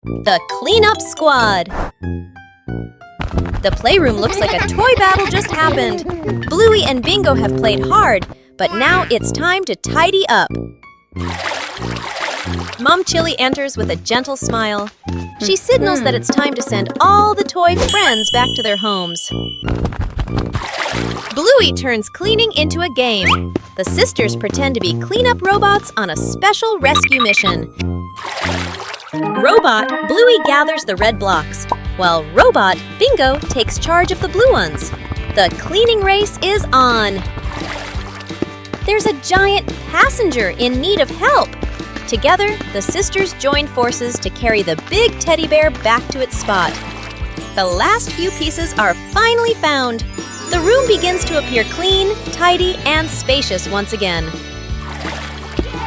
The Cleanup Squad. The playroom looks like a toy battle just happened. Bluey and Bingo have played hard, but now it's time to tidy up. Mom Chilli enters with a gentle smile. She signals that it's time to send all the toy friends back to their homes. Bluey turns cleaning into a game. The sisters pretend to be cleanup robots on a special rescue mission. Robot Bluey gathers the red blocks, while Robot Bingo takes charge of the blue ones. The cleaning race is on. There's a giant passenger in need of help. Together, the sisters join forces to carry the big teddy bear back to its spot. The last few pieces are finally found. The room begins to appear clean, tidy, and spacious once again.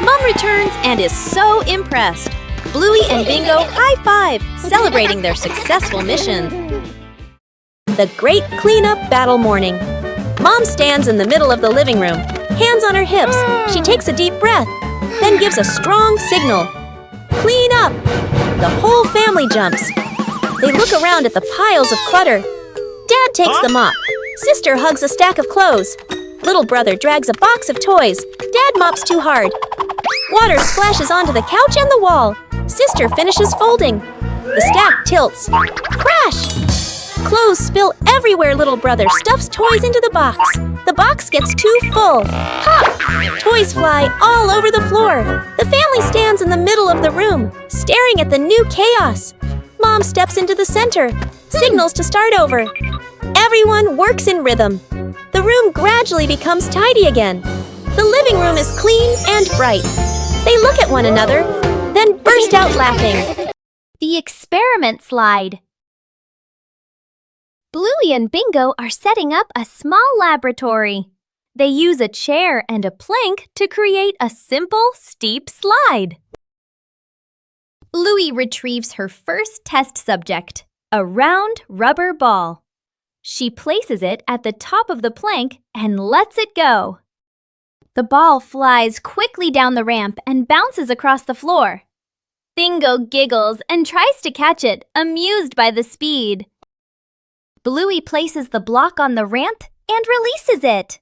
Mom returns and is so impressed. Bluey and Bingo high-five, celebrating their successful mission. The Great Cleanup Battle Morning. Mom stands in the middle of the living room, hands on her hips. She takes a deep breath, then gives a strong signal. Clean up! The whole family jumps. They look around at the piles of clutter. Dad takes the mop. Sister hugs a stack of clothes. Little brother drags a box of toys. Dad mops too hard. Water splashes onto the couch and the wall. Sister finishes folding. The stack tilts. Crash! Clothes spill everywhere. Little brother stuffs toys into the box. The box gets too full. Pop! Toys fly all over the floor. The family stands in the middle of the room, staring at the new chaos. Mom steps into the center, signals to start over. Everyone works in rhythm. The room gradually becomes tidy again. The living room is clean and bright. They look at one another, then burst out laughing. The experiment slide. Bluey and Bingo are setting up a small laboratory. They use a chair and a plank to create a simple, steep slide. Bluey retrieves her first test subject, a round rubber ball. She places it at the top of the plank and lets it go. The ball flies quickly down the ramp and bounces across the floor. Bingo giggles and tries to catch it, amused by the speed. Bluey places the block on the ramp and releases it.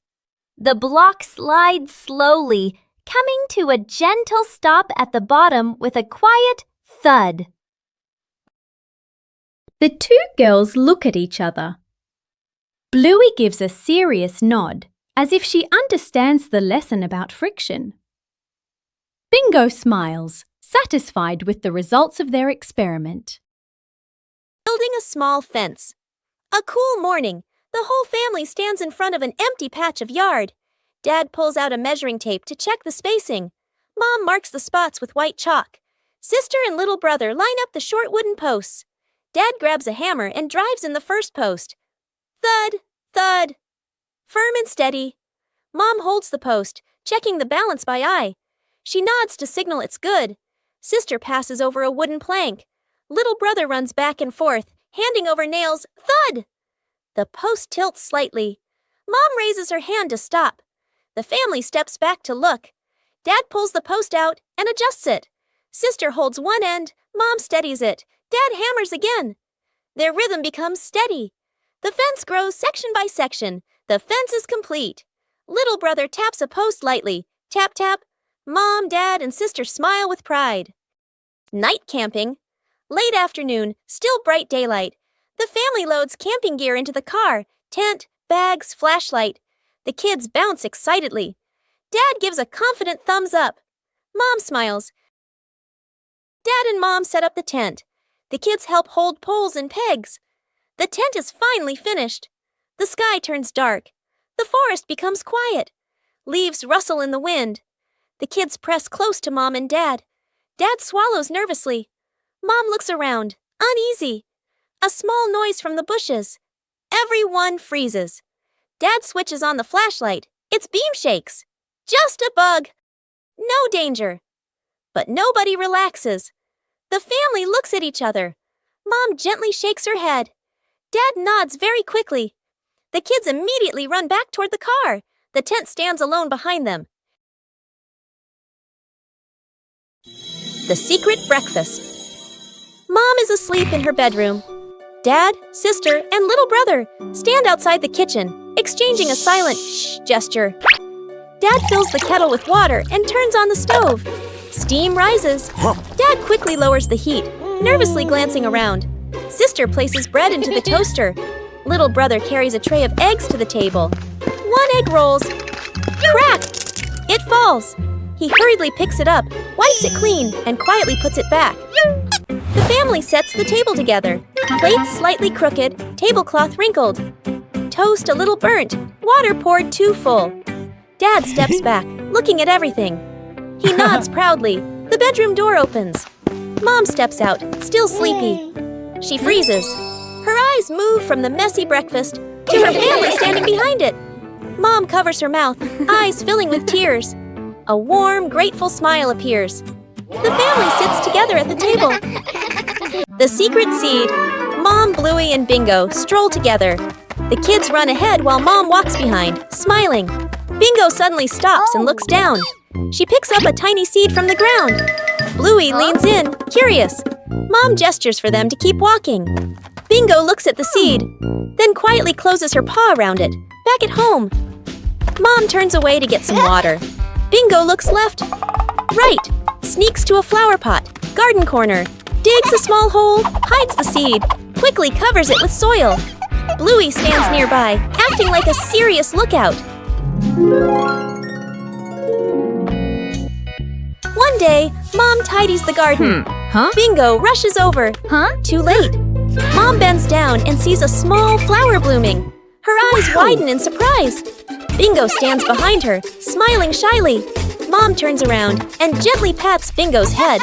The block slides slowly, coming to a gentle stop at the bottom with a quiet thud. The two girls look at each other. Bluey gives a serious nod, as if she understands the lesson about friction. Bingo smiles, satisfied with the results of their experiment. Building a small fence. A cool morning. The whole family stands in front of an empty patch of yard. Dad pulls out a measuring tape to check the spacing. Mom marks the spots with white chalk. Sister and little brother line up the short wooden posts. Dad grabs a hammer and drives in the first post. Thud, thud. Firm and steady. Mom holds the post, checking the balance by eye. She nods to signal it's good. Sister passes over a wooden plank. Little brother runs back and forth, handing over nails. Thud! The post tilts slightly. Mom raises her hand to stop. The family steps back to look. Dad pulls the post out and adjusts it. Sister holds one end. Mom steadies it. Dad hammers again. Their rhythm becomes steady. The fence grows section by section. The fence is complete. Little brother taps a post lightly. Tap, tap. Mom, Dad, and Sister smile with pride. Night camping. Late afternoon, still bright daylight. The family loads camping gear into the car. Tent, bags, flashlight. The kids bounce excitedly. Dad gives a confident thumbs up. Mom smiles. Dad and Mom set up the tent. The kids help hold poles and pegs. The tent is finally finished. The sky turns dark. The forest becomes quiet. Leaves rustle in the wind. The kids press close to Mom and Dad. Dad swallows nervously. Mom looks around, uneasy. A small noise from the bushes. Everyone freezes. Dad switches on the flashlight. Its beam shakes. Just a bug. No danger. But nobody relaxes. The family looks at each other. Mom gently shakes her head. Dad nods very quickly. The kids immediately run back toward the car. The tent stands alone behind them. The secret breakfast. Mom asleep in her bedroom. Dad, sister, and little brother stand outside the kitchen, exchanging a silent shh gesture. Dad fills the kettle with water and turns on the stove. Steam rises. Dad quickly lowers the heat, nervously glancing around. Sister places bread into the toaster. Little brother carries a tray of eggs to the table. One egg rolls. Crack! It falls. He hurriedly picks it up, wipes it clean, and quietly puts it back. The family sets the table together. Plates slightly crooked, tablecloth wrinkled. Toast a little burnt, water poured too full. Dad steps back, looking at everything. He nods proudly. The bedroom door opens. Mom steps out, still sleepy. She freezes. Her eyes move from the messy breakfast to her family standing behind it. Mom covers her mouth, eyes filling with tears. A warm, grateful smile appears. The family sits together at the table. The secret seed. Mom, Bluey, and Bingo stroll together. The kids run ahead while Mom walks behind, smiling. Bingo suddenly stops and looks down. She picks up a tiny seed from the ground. Bluey leans in, curious. Mom gestures for them to keep walking. Bingo looks at the seed, then quietly closes her paw around it. Back at home. Mom turns away to get some water. Bingo looks left, right, sneaks to a flower pot, garden corner, digs a small hole, hides the seed, quickly covers it with soil. Bluey stands nearby, acting like a serious lookout. One day, Mom tidies the garden. Bingo rushes over. Too late. Mom bends down and sees a small flower blooming. Her eyes widen in surprise. Bingo stands behind her, smiling shyly. Mom turns around and gently pats Bingo's head.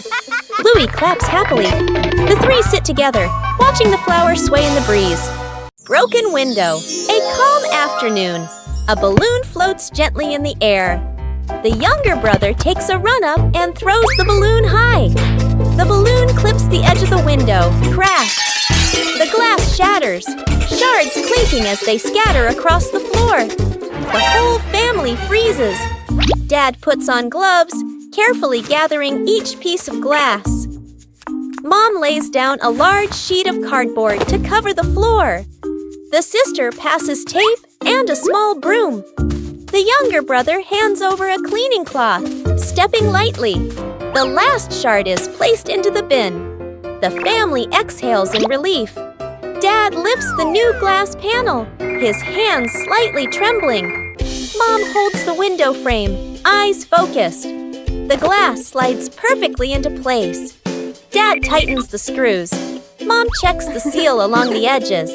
Bluey claps happily. The three sit together, watching the flower sway in the breeze. Broken window. A calm afternoon. A balloon floats gently in the air. The younger brother takes a run-up and throws the balloon high. The balloon clips the edge of the window. Crash! The glass shatters, shards clinking as they scatter across the floor. The whole family freezes. Dad puts on gloves, carefully gathering each piece of glass. Mom lays down a large sheet of cardboard to cover the floor. The sister passes tape and a small broom. The younger brother hands over a cleaning cloth, stepping lightly. The last shard is placed into the bin. The family exhales in relief. Dad lifts the new glass panel, his hands slightly trembling. Mom holds the window frame, eyes focused. The glass slides perfectly into place. Dad tightens the screws. Mom checks the seal along the edges.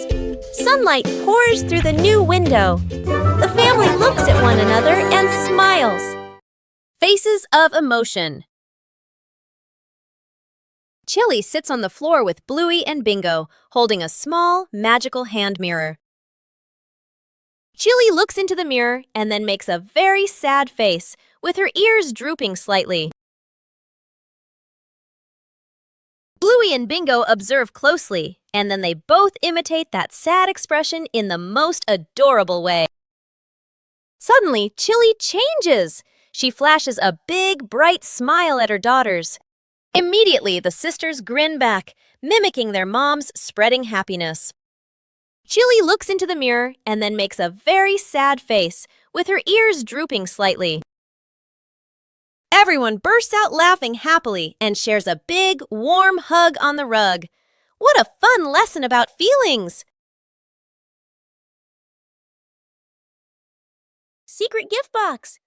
Sunlight pours through the new window. The family looks at one another and smiles. Faces of emotion. Chilli sits on the floor with Bluey and Bingo, holding a small, magical hand mirror. Chilli looks into the mirror and then makes a very sad face, with her ears drooping slightly. Bluey and Bingo observe closely, and then they both imitate that sad expression in the most adorable way. Suddenly, Chilli changes. She flashes a big, bright smile at her daughters. Immediately, the sisters grin back, mimicking their mom's spreading happiness. Chilli looks into the mirror and then makes a very sad face, with her ears drooping slightly. Everyone bursts out laughing happily and shares a big, warm hug on the rug. What a fun lesson about feelings! Secret gift box.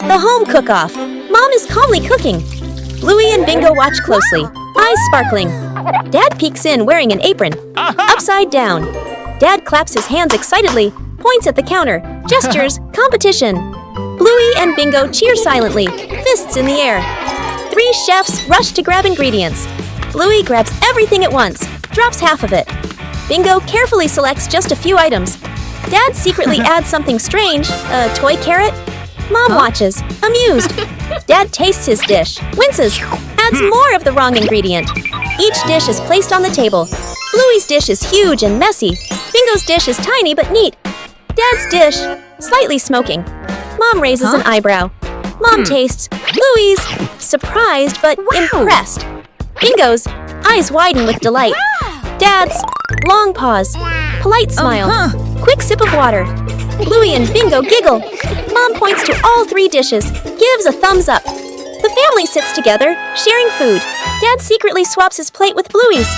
The home cook-off. Mom is calmly cooking. Bluey and Bingo watch closely, eyes sparkling. Dad peeks in wearing an apron, upside down. Dad claps his hands excitedly, points at the counter, gestures, competition. Bluey and Bingo cheer silently, fists in the air. 3 chefs rush to grab ingredients. Bluey grabs everything at once, drops half of it. Bingo carefully selects just a few items. Dad secretly adds something strange, a toy carrot. Mom watches, amused. Dad tastes his dish, winces, adds more of the wrong ingredient. Each dish is placed on the table. Bluey's dish is huge and messy. Bingo's dish is tiny but neat. Dad's dish, slightly smoking. Mom raises an eyebrow. Mom tastes. Bluey's, surprised but impressed. Bingo's, eyes widen with delight. Dad's, long pause. Polite smile. Quick sip of water. Bluey and Bingo giggle. Mom points to all 3 dishes, gives a thumbs up. The family sits together, sharing food. Dad secretly swaps his plate with Bluey's.